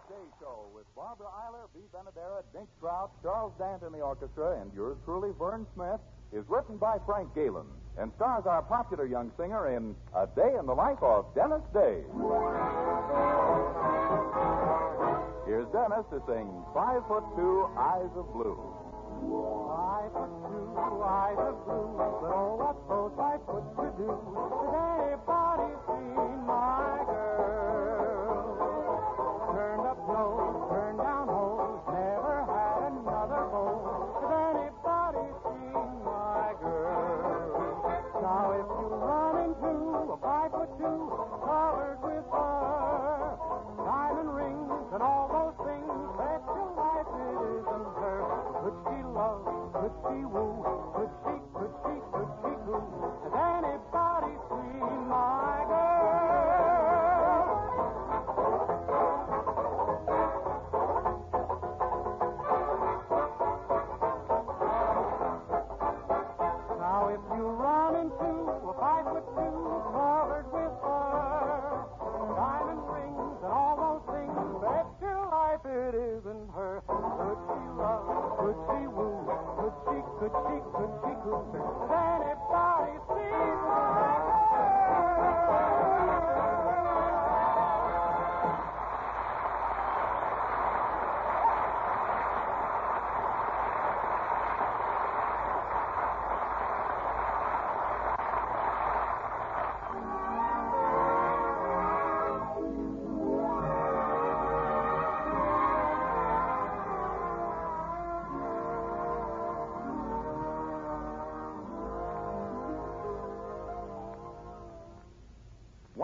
Day Show with Barbara Eiler, Bea Benadera, Dink Trout, Charles Dant in the orchestra, and yours truly, Vern Smith, is written by Frank Galen and stars our popular young singer in A Day in the Life of Dennis Day. Here's Dennis to sing 5'2", Eyes of Blue. 5'2", eyes of blue, but oh, what those 5 foot to do? Has anybody seen my girl? Turned up nose, turned down hose, never had another beau. Has anybody seen my girl? Now if you run into a 5'2", covered with fur, diamond rings and all those things, bet your life it isn't her. Could she love? Could she woo? Could she coo? Has anybody seen my girl? Now if you run into a 5'2", covered with fur, diamond rings and all those things, bet your life it isn't her. Could she love? Could she woo? Could she coo? Has anybody seen my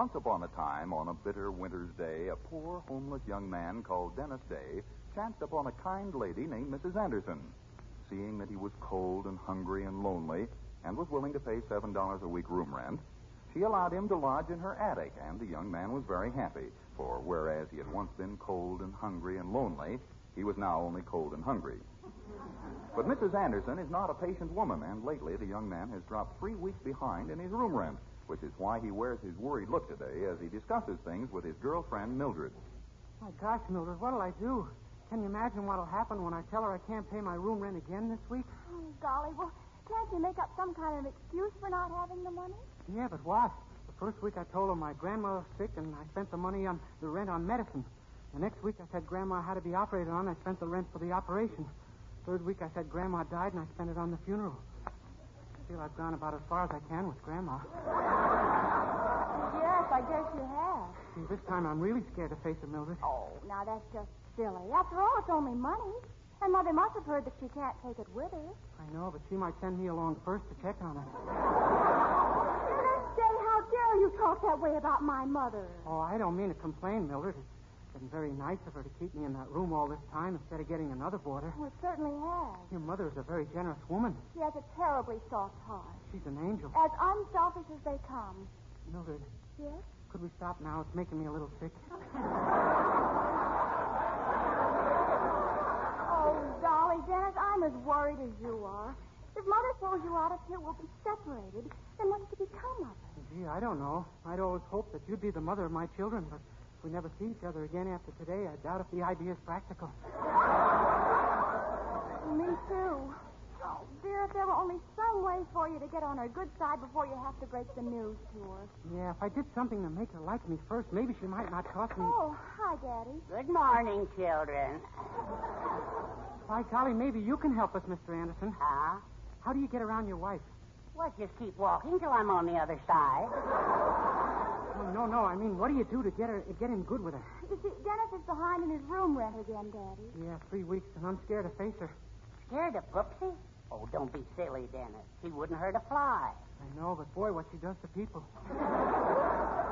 Once upon a time, on a bitter winter's day, a poor, homeless young man called Dennis Day chanced upon a kind lady named Mrs. Anderson. Seeing that he was cold and hungry and lonely and was willing to pay $7 a week room rent, she allowed him to lodge in her attic, and the young man was very happy, for whereas he had once been cold and hungry and lonely, he was now only cold and hungry. But Mrs. Anderson is not a patient woman, and lately the young man has dropped 3 weeks behind in his room rent, which is why he wears his worried look today as he discusses things with his girlfriend, Mildred. My gosh, Mildred, what'll I do? Can you imagine what'll happen when I tell her I can't pay my room rent again this week? Oh, golly, well, can't you make up some kind of excuse for not having the money? Yeah, but what? The first week I told her my grandma was sick and I spent the money on the rent on medicine. The next week I said Grandma had to be operated on. I spent the rent for the operation. Third week I said Grandma died and I spent it on the funeral. I feel I've gone about as far as I can with Grandma. Yes, I guess you have. See, this time I'm really scared to face her, Mildred. Oh, now that's just silly. After all, it's only money. And Mother must have heard that she can't take it with her. I know, but she might send me along first to check on her. Dennis Day, how dare you talk that way about my mother? Oh, I don't mean to complain, Mildred. It's been very nice of her to keep me in that room all this time instead of getting another boarder. Oh, it certainly has. Your mother is a very generous woman. She has a terribly soft heart. She's an angel. As unselfish as they come. Mildred. Yes? Could we stop now? It's making me a little sick. Oh, golly, Dennis, I'm as worried as you are. If Mother throws you out of here, we'll be separated. Then what's to become of us? Gee, I don't know. I'd always hoped that you'd be the mother of my children, but if we never see each other again after today, I doubt if the idea is practical. Me too. Oh, dear, if there were only some way for you to get on her good side before you have to break the news to her. Yeah, if I did something to make her like me first, maybe she might not toss me. Oh, hi, Daddy. Good morning, children. By golly, maybe you can help us, Mr. Anderson. Huh? How do you get around your wife? Well, just keep walking till I'm on the other side. Oh, no. I mean, what do you do to get in good with her? You see, Dennis is behind in his room rent again, Daddy. Yeah, 3 weeks, and I'm scared to face her. Scared of Poopsie? Oh, don't be silly, Dennis. She wouldn't hurt a fly. I know, but boy, what she does to people.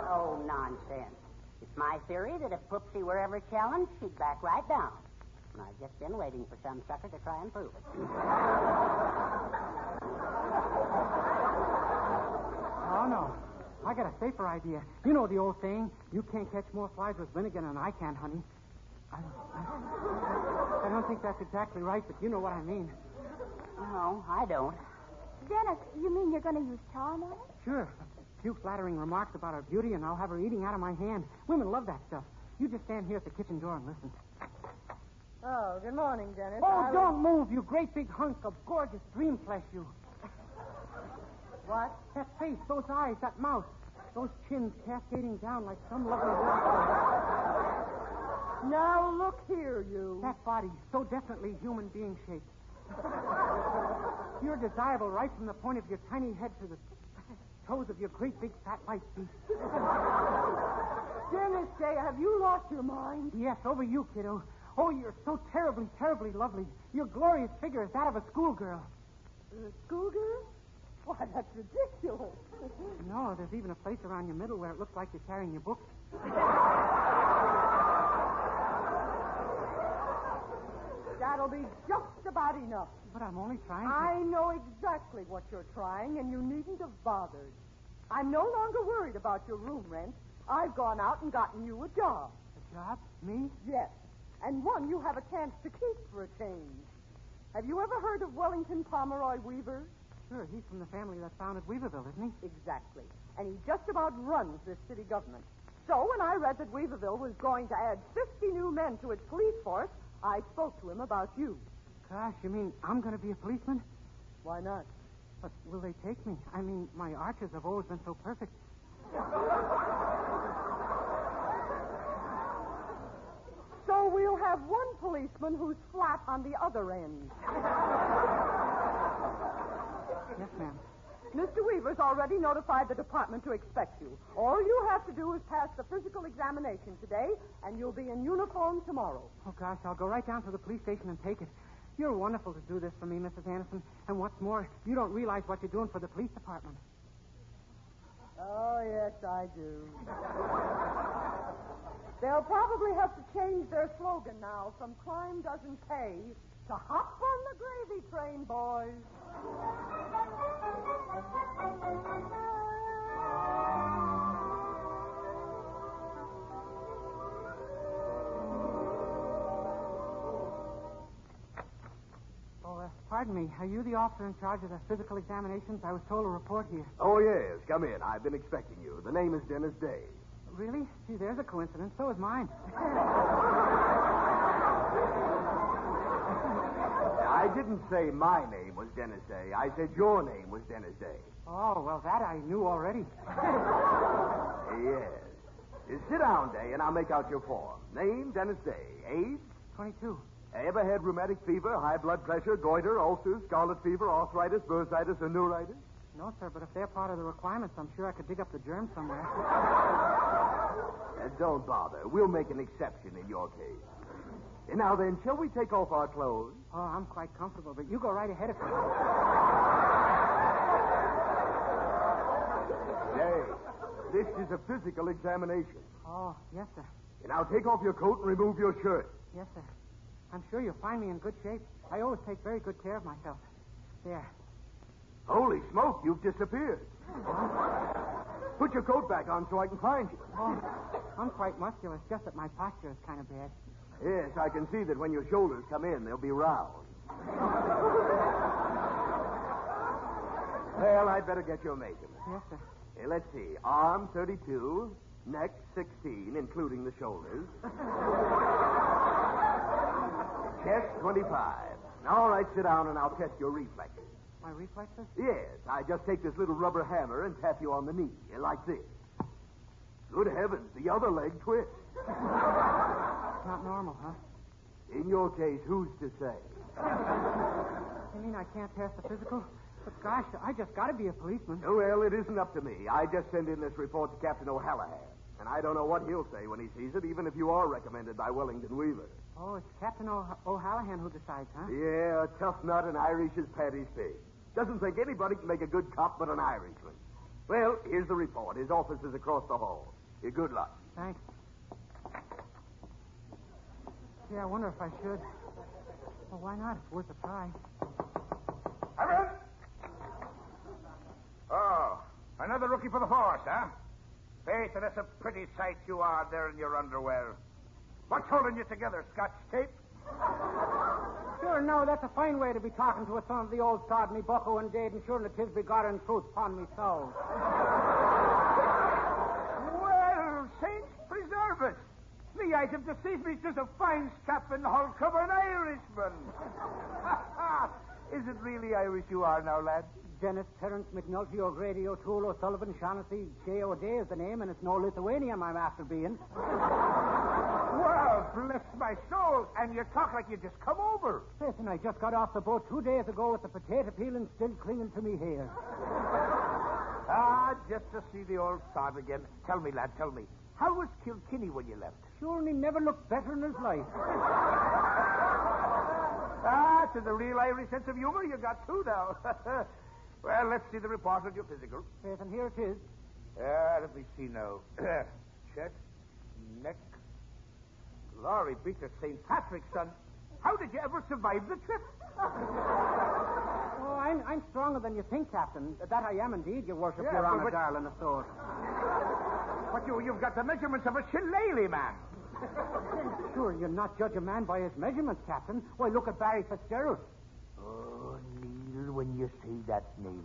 Oh, nonsense. It's my theory that if Poopsie were ever challenged, she'd back right down. And I've just been waiting for some sucker to try and prove it. Oh, no. I got a safer idea. You know the old saying, you can't catch more flies with vinegar than I can, honey. I don't think that's exactly right, but you know what I mean. No, I don't. Dennis, you mean you're going to use charm on her? Sure. A few flattering remarks about her beauty, and I'll have her eating out of my hand. Women love that stuff. You just stand here at the kitchen door and listen. Oh, good morning, Dennis. Oh, don't move, you great big hunk of gorgeous dream flesh, you. What? That face, those eyes, that mouth, those chins cascading down like some lovely waterfall. Now look here, you. That body, so definitely human being shaped. You're desirable right from the point of your tiny head to the toes of your great big fat white feet. Dennis Day, have you lost your mind? Yes, over you, kiddo. Oh, you're so terribly, terribly lovely. Your glorious figure is that of a schoolgirl. Schoolgirl? Why, that's ridiculous. No, there's even a place around your middle where it looks like you're carrying your books. That'll be just about enough. But I'm only trying to... I know exactly what you're trying, and you needn't have bothered. I'm no longer worried about your room rent. I've gone out and gotten you a job. A job? Me? Yes. And one you have a chance to keep for a change. Have you ever heard of Wellington Pomeroy Weaver? Sure, he's from the family that founded Weaverville, isn't he? Exactly. And he just about runs this city government. So when I read that Weaverville was going to add 50 new men to its police force, I spoke to him about you. Gosh, you mean I'm going to be a policeman? Why not? But will they take me? I mean, my archers have always been so perfect. So we'll have one policeman who's flat on the other end. Yes, ma'am. Mr. Weaver's already notified the department to expect you. All you have to do is pass the physical examination today, and you'll be in uniform tomorrow. Oh, gosh, I'll go right down to the police station and take it. You're wonderful to do this for me, Mrs. Anderson. And what's more, you don't realize what you're doing for the police department. Oh, yes, I do. They'll probably have to change their slogan now from crime doesn't pay to hop on the gravy train, boys. Pardon me. Are you the officer in charge of the physical examinations? I was told to report here. Oh, yes. Come in. I've been expecting you. The name is Dennis Day. Really? Gee, there's a coincidence. So is mine. I didn't say my name was Dennis Day. I said your name was Dennis Day. Oh, well, that I knew already. Yes. Sit down, Day, and I'll make out your form. Name, Dennis Day. Age? 22. Ever had rheumatic fever, high blood pressure, goiter, ulcers, scarlet fever, arthritis, bursitis, or neuritis? No, sir, but if they're part of the requirements, I'm sure I could dig up the germ somewhere. Don't bother. We'll make an exception in your case. Now then, shall we take off our clothes? Oh, I'm quite comfortable, but you go right ahead if you Day, this is a physical examination. Oh, yes, sir. Now take off your coat and remove your shirt. Yes, sir. I'm sure you'll find me in good shape. I always take very good care of myself. There. Holy smoke, you've disappeared. Put your coat back on so I can find you. Oh, I'm quite muscular. It's just that my posture is kind of bad. Yes, I can see that when your shoulders come in, they'll be round. Well, I'd better get your measurements. Yes, sir. Let's see. Arm, 32. Neck, 16, including the shoulders. Chest, 25. All right, sit down and I'll test your reflexes. My reflexes? Yes, I just take this little rubber hammer and tap you on the knee, like this. Good heavens, the other leg twists. Not normal, huh? In your case, who's to say? You mean I can't pass the physical? But gosh, I just got to be a policeman. Well, it isn't up to me. I just send in this report to Captain O'Hallahan. And I don't know what he'll say when he sees it, even if you are recommended by Wellington Weaver. Oh, it's Captain O'Hallahan who decides, huh? Yeah, a tough nut and Irish as Paddy's pig. Doesn't think anybody can make a good cop but an Irishman. Well, here's the report. His office is across the hall. Good luck. Thanks. Yeah, I wonder if I should. Well, why not? It's worth a try. Come in. Oh, another rookie for the force, huh? Faith, that's a pretty sight you are there in your underwear. What's holding you together, Scotch tape? Sure, no, that's a fine way to be talking to a son of the old sod, me bucko and Dade, and sure that 'tis be God and truth upon me soul. Well, saints preserve us. Me, might have deceived me. Just a fine scap and hulk of an Irishman. Is it really Irish you are now, lad? Dennis, Terence, McNulty, O'Grady, O'Toole, O'Sullivan, Shaughnessy, J. O'Day is the name, and it's no Lithuanian I'm after being. Well, bless my soul. And you talk like you just come over. Listen, I just got off the boat 2 days ago with the potato peeling still clinging to me hair. Just to see the old sod again. Tell me, lad, tell me. How was Kilkenny when you left? Sure, and he never looked better in his life. To the real Irish sense of humor you got too now. Well, let's see the report on your physical. Yes, and here it is. Let me see now. Chest, neck. Glory be to St. Patrick's, son. How did you ever survive the trip? Oh, I'm stronger than you think, Captain. That I am indeed, your worship, Yeah, your but- honor, darling of sword. But you've got the measurements of a shillelagh man. Sure, you'll not judge a man by his measurements, Captain. Why, look at Barry Fitzgerald. Oh, Neil, when you say that name.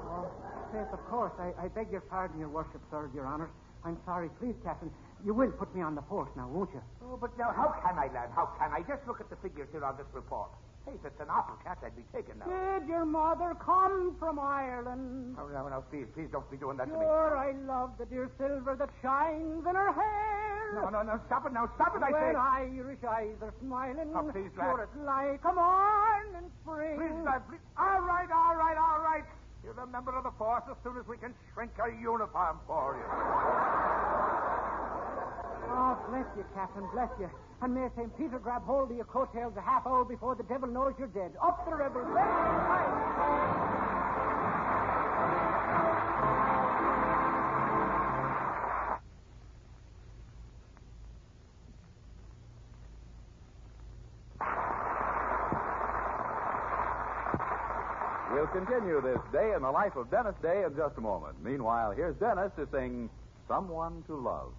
Oh, yes, of course. I beg your pardon, your worship, sir, your honor. I'm sorry. Please, Captain, you will put me on the force now, won't you? Oh, but now, how can I, lad? How can I? Just look at the figures here on this report. Hey, if it's an awful cat, I'd be taken now. Did your mother come from Ireland? No, please don't be doing that to me. Sure, I love the dear silver that shines in her hair. No, stop it now. Stop it, I When say. Irish eyes are smiling, Oh, please, lad. sure it's like a morning spring. Please, lad, please. All right. You're a member of the force as soon as we can shrink a uniform for you. Oh, bless you, Captain, bless you. And may St. Peter grab hold of your coattails a half hour before the devil knows you're dead. Up the rebels. We'll continue this day in the life of Dennis Day in just a moment. Meanwhile, here's Dennis to sing Someone to Love.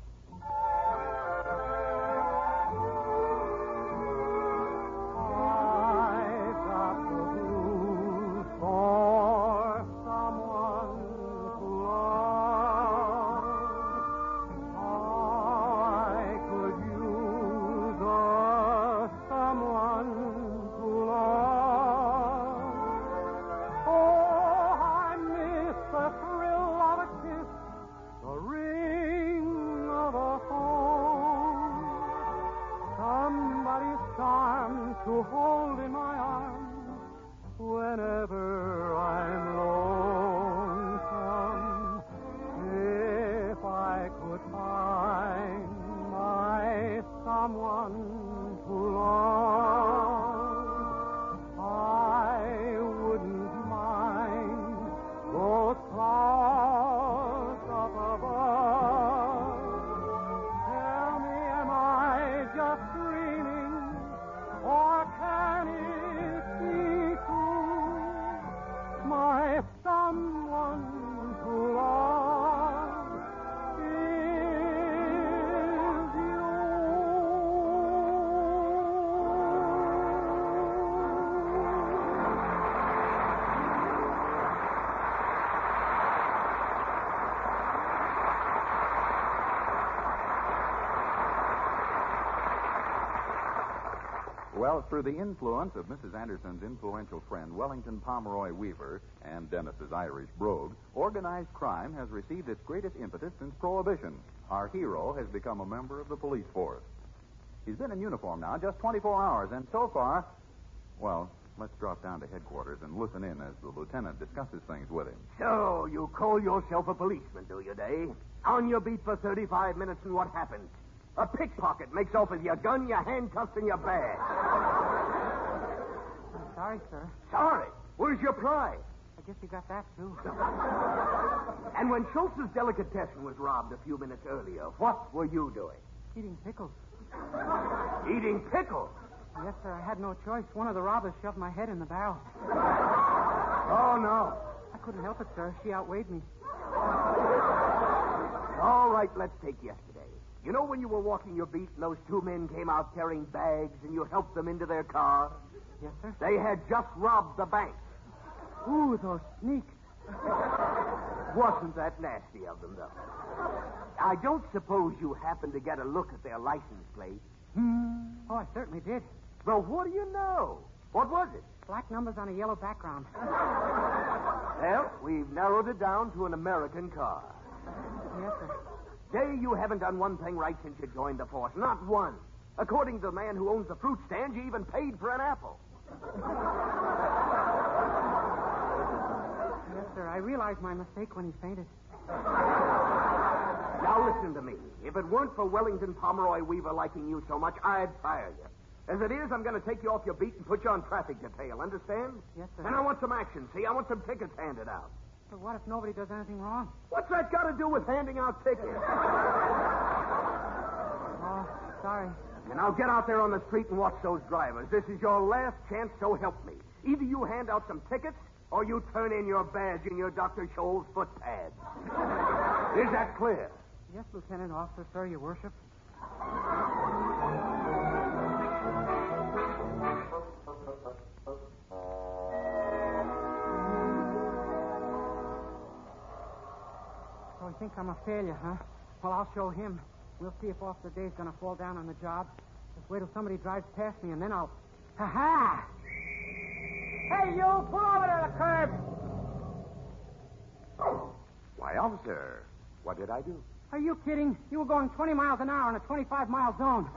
I've got the blues for someone to love. I could use someone to love. Oh, I miss the thrill of a kiss, the ring of a phone. Somebody's charm to hold in my arms whenever I'm lonesome. If I could find my someone to love, I wouldn't mind those clouds up above. Tell me, am I just dreaming, or can it be true? My someone to love is you. Well, through the influence of Mrs. Anderson's influential friend, Wellington Pomeroy Weaver, and Dennis's Irish brogue, organized crime has received its greatest impetus since Prohibition. Our hero has become a member of the police force. He's been in uniform now just 24 hours, and so far, well, let's drop down to headquarters and listen in as the lieutenant discusses things with him. So, you call yourself a policeman, do you, Day? On your beat for 35 minutes, and what happens? A pickpocket makes off with your gun, your handcuffs, and your bag. I'm sorry, sir. Sorry. Where's your pride? I guess you got that, too. And when Schultz's delicatessen was robbed a few minutes earlier, what were you doing? Eating pickles. Eating pickles. Yes, sir, I had no choice. One of the robbers shoved my head in the barrel. Oh, no. I couldn't help it, sir. She outweighed me. All right, let's take yesterday. You know when you were walking your beat and those two men came out carrying bags and you helped them into their car? Yes, sir. They had just robbed the bank. Ooh, those sneaks. Wasn't that nasty of them, though? I don't suppose you happened to get a look at their license plate. Oh, I certainly did. Well, what do you know? What was it? Black numbers on a yellow background. Well, we've narrowed it down to an American car. Yes, sir. Jay, you haven't done one thing right since you joined the force. Not one. According to the man who owns the fruit stand, you even paid for an apple. Yes, sir. I realized my mistake when he fainted. Now listen to me. If it weren't for Wellington Pomeroy Weaver liking you so much, I'd fire you. As it is, I'm going to take you off your beat and put you on traffic detail. Understand? Yes, sir. And I want some action. See, I want some tickets handed out. But what if nobody does anything wrong? What's that got to do with handing out tickets? Oh, sorry. And now get out there on the street and watch those drivers. This is your last chance, so help me. Either you hand out some tickets, or you turn in your badge and your Dr. Scholl's foot pads. Is that clear? Yes, Lieutenant Officer, sir, your worship. So he thinks I'm a failure, huh? Well, I'll show him. We'll see if Officer Dave's going to fall down on the job. Just wait till somebody drives past me, and then I'll... Ha-ha! Hey, you! Pull over to the curb! Why, officer, what did I do? Are you kidding? You were going 20 miles an hour in a 25-mile zone.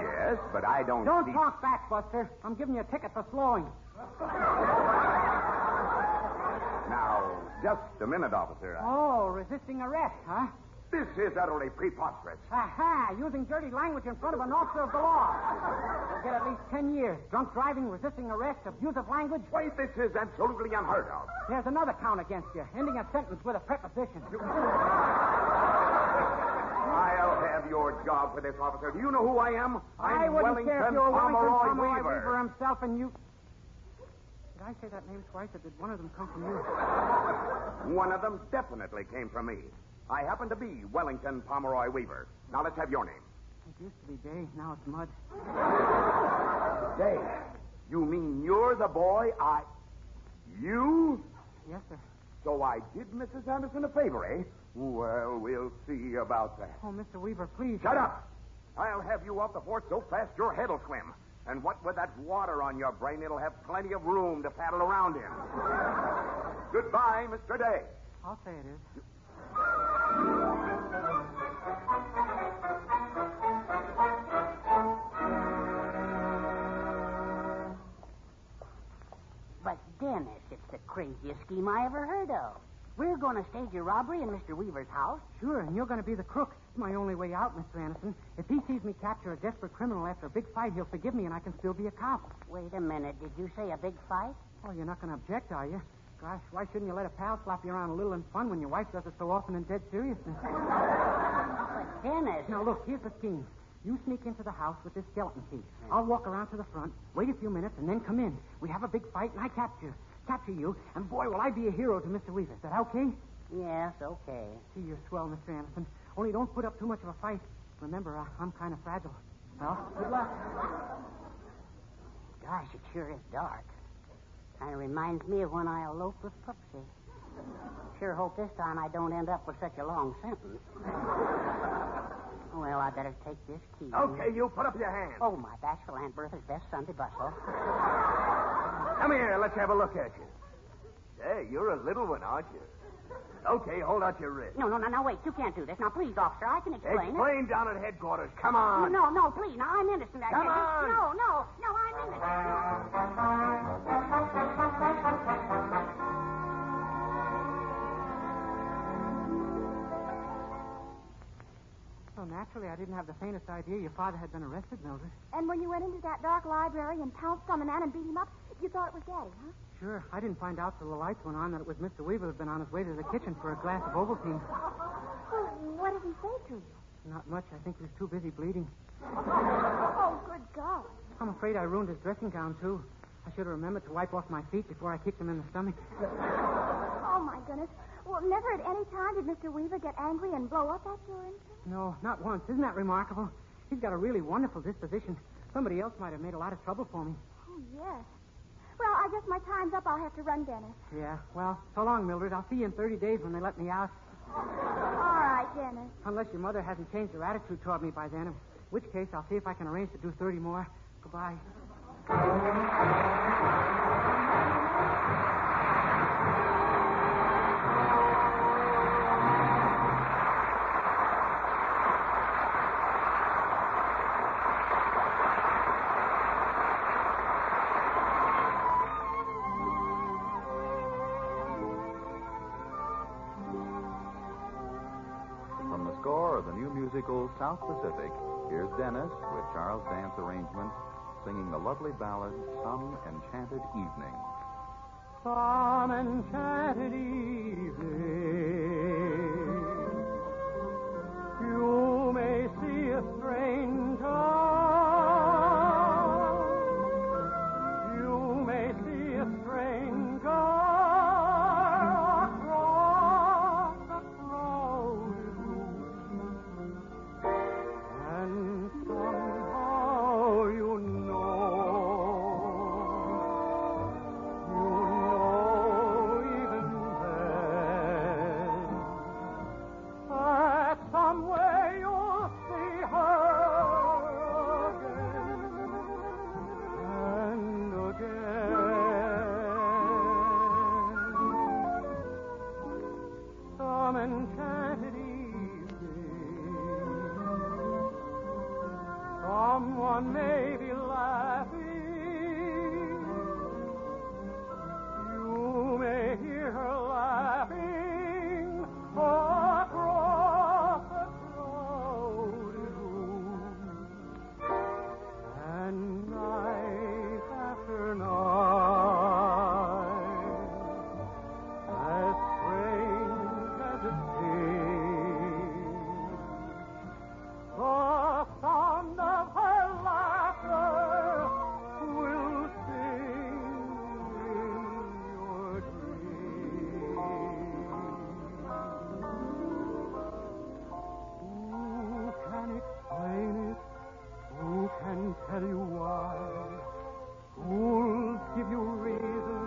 Yes, but I don't Don't see... talk back, Buster. I'm giving you a ticket for slowing. Now, just a minute, officer. Oh, resisting arrest, huh? This is utterly preposterous. Aha! Using dirty language in front of an officer of the law. You'll get at least 10 years. Drunk driving, resisting arrest, abuse of language. Why, this is absolutely unheard of. There's another count against you, ending a sentence with a preposition. I'll have your job for this, officer. Do you know who I am? I I'm wouldn't care if you were Wellington Pomeroy Weaver. Weaver himself and you... Did I say that name twice, or did one of them come from you? One of them definitely came from me. I happen to be Wellington Pomeroy Weaver. Now, let's have your name. It used to be Day, now it's Mud. Dave, you mean you're the boy You? Yes, sir. So I did Mrs. Anderson a favor, eh? Well, we'll see about that. Oh, Mr. Weaver, please. Shut up! I'll have you off the force so fast your head'll swim. And what with that water on your brain, it'll have plenty of room to paddle around in. Goodbye, Mr. Day. I'll say it is. But, Dennis, it's the craziest scheme I ever heard of. We're going to stage a robbery in Mr. Weaver's house. Sure, and you're going to be the crook. It's my only way out, Mr. Anderson. If he sees me capture a desperate criminal after a big fight, he'll forgive me and I can still be a cop. Wait a minute. Did you say a big fight? Oh, you're not going to object, are you? Gosh, why shouldn't you let a pal slap you around a little in fun when your wife does it so often in dead seriousness? But, Dennis... Now, look, here's the scheme. You sneak into the house with this skeleton key. I'll walk around to the front, wait a few minutes, and then come in. We have a big fight, and I capture you, and boy, will I be a hero to Mr. Weaver. Is that okay? Yes, okay. Gee, you're swell, Mr. Anderson. Only don't put up too much of a fight. Remember, I'm kind of fragile. Well, good luck. Gosh, it sure is dark. Kind of reminds me of when I eloped with Pupsy. Sure hope this time I don't end up with such a long sentence. Well, I better take this key. Okay, you put up your hand. Oh, my bashful Aunt Bertha's best Sunday bustle. Come here, let's have a look at you. Hey, you're a little one, aren't you? Okay, hold out your wrist. No, wait. You can't do this. Now, please, officer, I can explain. Explain down at headquarters. Come on. No, please. Now, I'm innocent. Come on. No, I'm innocent. So naturally, I didn't have the faintest idea your father had been arrested, Mildred. And when you went into that dark library and pounced on the man and beat him up, you thought it was Daddy, huh? Sure. I didn't find out till the lights went on that it was Mr. Weaver who'd been on his way to the kitchen for a glass of Ovaltine. Well, what did he say to you? Not much. I think he was too busy bleeding. Oh, good God. I'm afraid I ruined his dressing gown, too. I should have remembered to wipe off my feet before I kicked him in the stomach. Oh, my goodness. Well, never at any time did Mr. Weaver get angry and blow up at you or anything? No, not once. Isn't that remarkable? He's got a really wonderful disposition. Somebody else might have made a lot of trouble for me. Oh, yes. Well, I I guess my time's up. I'll have to run, Dennis. Yeah, well, so long, Mildred. I'll see you in 30 days when they let me out. All right, Dennis. Unless your mother hasn't changed her attitude toward me by then, in which case I'll see if I can arrange to do 30 more. Goodbye. From the score of the new musical South Pacific, here's Dennis with Charles Dance arrangements singing the lovely ballad Some Enchanted Evening. Some enchanted evening, you may see a stranger. You may see a stranger across the crowded room, and somehow you know even then that somewhere you'll see her again and again. Some enchanted evening, someone may be laughing. You may hear her laughing across the crowded room. And night after night, as strange as it seems, the sound of her laughter will sing in your dreams. Who can explain it? Who can tell you why? Who'll give you reason?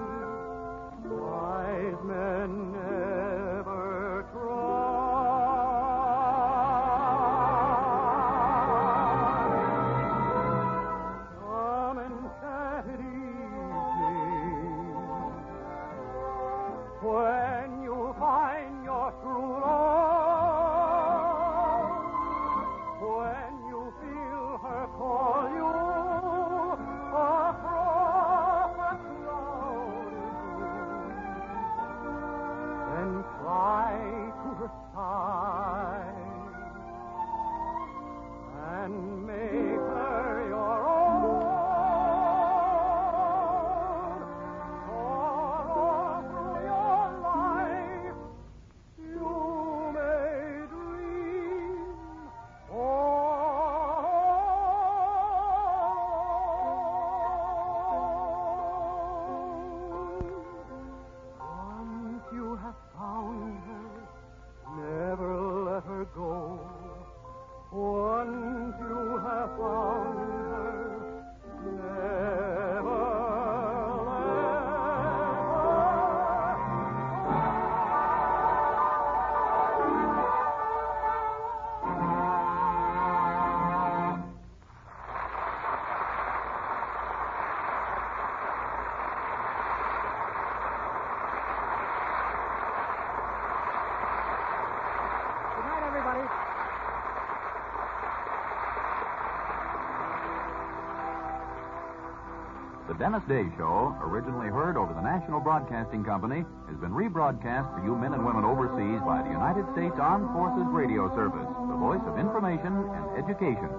Wise men never try. Some enchanted evening, when you find your true love, when you feel her call you across the crowded room, then fly to her side and make her your own. For all through your life you may dream once you have found her, never let her go. Once you have found her, never Good night, everybody. The Dennis Day Show, originally heard over the National Broadcasting Company, has been rebroadcast for you men and women overseas by the United States Armed Forces Radio Service, the voice of information and education.